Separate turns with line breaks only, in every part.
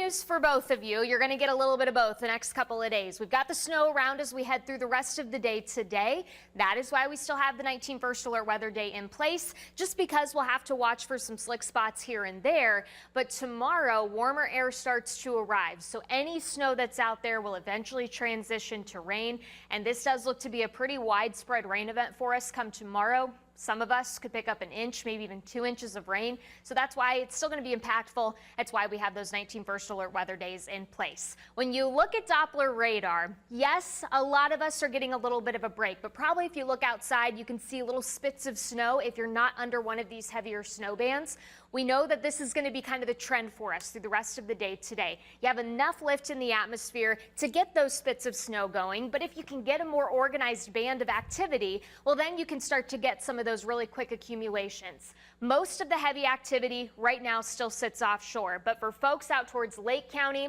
news for both of you. You're going to get a little bit of both the next couple of days. We've got the snow around as we head through the rest of the day today. That is why we still have the 19 first alert weather day in place, just because we'll have to watch for some slick spots here and there. But tomorrow, warmer air starts to arrive. So any snow that's out there will eventually transition to rain. And this does look to be a pretty widespread rain event for us come tomorrow. Some of us could pick up an inch, maybe even 2 inches of rain. So that's why it's still going to be impactful. That's why we have those 19 first alert weather days in place. When you look at Doppler radar, yes, a lot of us are getting a little bit of a break, but probably if you look outside, you can see little spits of snow if you're not under one of these heavier snow bands. We know that this is going to be kind of the trend for us through the rest of the day today. You have enough lift in the atmosphere to get those spits of snow going, but if you can get a more organized band of activity, well, then you can start to get some of those really quick accumulations. Most of the heavy activity right now still sits offshore, but for folks out towards Lake County,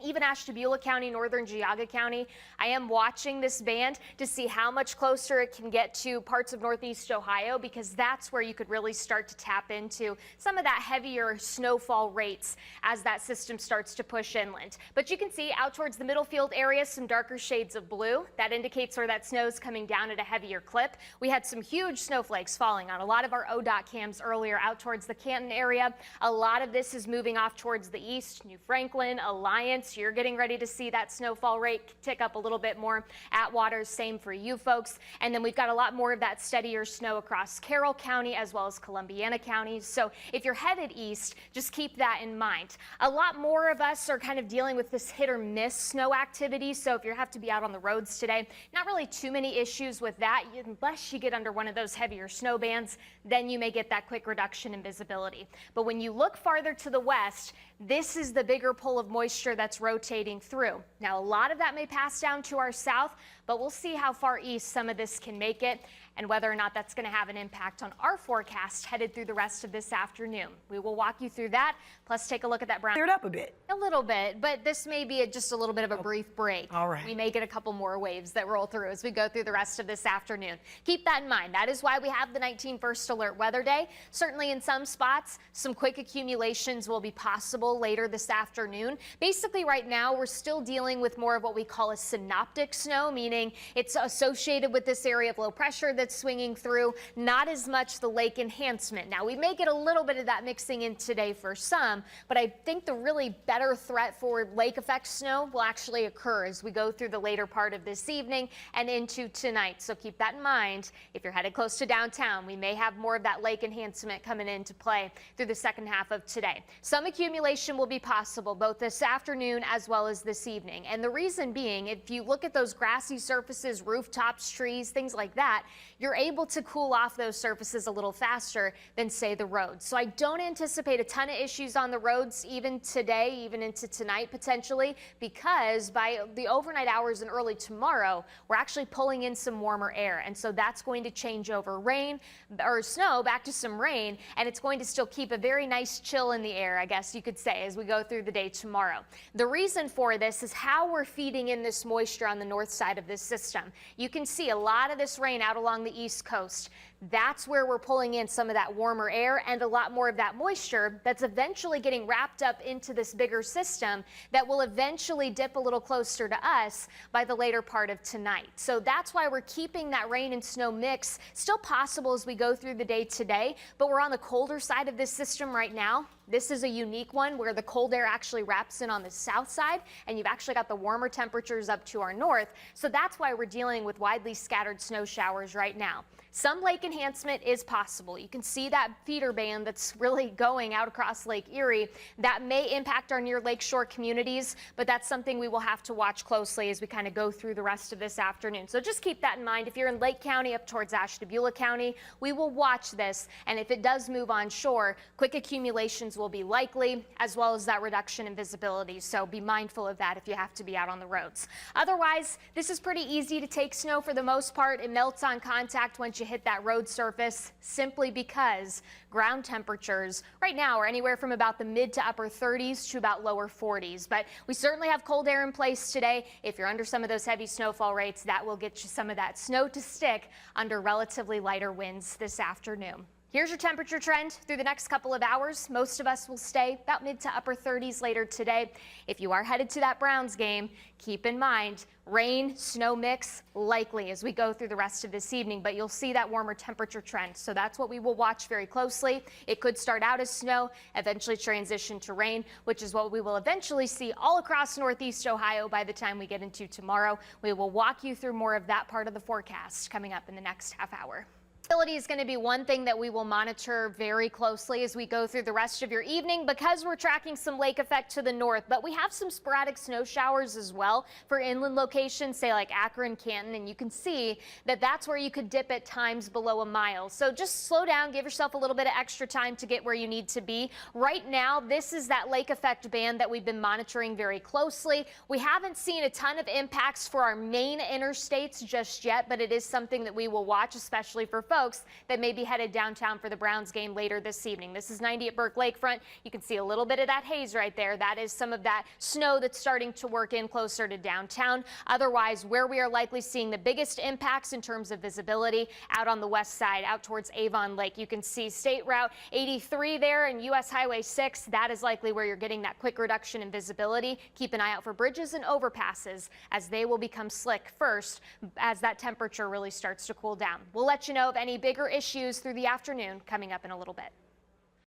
even Ashtabula County, northern Geauga County, I am watching this band to see how much closer it can get to parts of northeast Ohio, because that's where you could really start to tap into some of that heavier snowfall rates as that system starts to push inland. But you can see out towards the Middlefield area some darker shades of blue. That indicates where that snow is coming down at a heavier clip. We had some huge snowflakes falling on a lot of our ODOT cams earlier out towards the Canton area. A lot of this is moving off towards the east, New Franklin, Alliance. You're getting ready to see that snowfall rate tick up a little bit more. Atwater's, same for you folks. And then we've got a lot more of that steadier snow across Carroll County as well as Columbiana County. So if you're headed east, just keep that in mind. A lot more of us are kind of dealing with this hit or miss snow activity. So if you have to be out on the roads today, not really too many issues with that, unless you get under one of those heavier snow bands, then you may get that quick reduction in visibility. But when you look farther to the west, this is the bigger pull of moisture that's rotating through. Now, a lot of that may pass down to our south, but we'll see how far east some of this can make it and whether or not that's going to have an impact on our forecast headed through the rest of this afternoon. We will walk you through that, plus take a look at that brown.
Cleared up a bit.
A little bit, but this may be just a little bit of a brief break.
All right.
We may get a couple more waves that roll through as we go through the rest of this afternoon. Keep that in mind. That is why we have the 19 first alert weather day. Certainly in some spots, some quick accumulations will be possible later this afternoon. Basically right now, we're still dealing with more of what we call a synoptic snow, meaning it's associated with this area of low pressure that's swinging through, not as much the lake enhancement. Now, we may get a little bit of that mixing in today for some, but I think the really better threat for lake effect snow will actually occur as we go through the later part of this evening and into tonight. So keep that in mind. If you're headed close to downtown, we may have more of that lake enhancement coming into play through the second half of today. Some accumulation will be possible both this afternoon as well as this evening. And the reason being, if you look at those grassy surfaces, rooftops, trees, things like that, you're able to cool off those surfaces a little faster than, say, the roads. So I don't anticipate a ton of issues on the roads even today, even into tonight potentially, because by the overnight hours and early tomorrow, we're actually pulling in some warmer air. And so that's going to change over rain or snow back to some rain, and it's going to still keep a very nice chill in the air, I guess you could say, as we go through the day tomorrow. The reason for this is how we're feeding in this moisture on the north side of this system. You can see a lot of this rain out along the east coast. That's where we're pulling in some of that warmer air and a lot more of that moisture that's eventually getting wrapped up into this bigger system that will eventually dip a little closer to us by the later part of tonight. So that's why we're keeping that rain and snow mix still possible as we go through the day today, but we're on the colder side of this system right now. This is a unique one where the cold air actually wraps in on the south side, and you've actually got the warmer temperatures up to our north. So that's why we're dealing with widely scattered snow showers right now. Some lake enhancement is possible. You can see that feeder band that's really going out across Lake Erie. That may impact our near lakeshore communities, but that's something we will have to watch closely as we kind of go through the rest of this afternoon. So just keep that in mind. If you're in Lake County up towards Ashtabula County, we will watch this, and if it does move on shore, quick accumulations will be likely, as well as that reduction in visibility. So be mindful of that if you have to be out on the roads. Otherwise, this is pretty easy to take snow for the most part. It melts on contact once you hit that road surface, simply because ground temperatures right now are anywhere from about the mid to upper 30s to about lower 40s. But we certainly have cold air in place today. If you're under some of those heavy snowfall rates, that will get you some of that snow to stick under relatively lighter winds this afternoon. Here's your temperature trend through the next couple of hours. Most of us will stay about mid to upper 30s later today. If you are headed to that Browns game, keep in mind rain, snow mix likely as we go through the rest of this evening, but you'll see that warmer temperature trend. So that's what we will watch very closely. It could start out as snow, eventually transition to rain, which is what we will eventually see all across Northeast Ohio by the time we get into tomorrow. We will walk you through more of that part of the forecast coming up in the next half hour. Visibility is going to be one thing that we will monitor very closely as we go through the rest of your evening because we're tracking some lake effect to the north, but we have some sporadic snow showers as well for inland locations, say like Akron, Canton, and you can see that that's where you could dip at times below a mile. So just slow down, give yourself a little bit of extra time to get where you need to be. Right now, this is that lake effect band that we've been monitoring very closely. We haven't seen a ton of impacts for our main interstates just yet, but it is something that we will watch, especially for folks that may be headed downtown for the Browns game later this evening. This is 90 at Burke Lakefront. You can see a little bit of that haze right there. That is some of that snow that's starting to work in closer to downtown. Otherwise, where we are likely seeing the biggest impacts in terms of visibility out on the west side, out towards Avon Lake. You can see State Route 83 there and US Highway 6. That is likely where you're getting that quick reduction in visibility. Keep an eye out for bridges and overpasses as they will become slick first as that temperature really starts to cool down. We'll let you know of any bigger issues through the afternoon coming up in a little bit.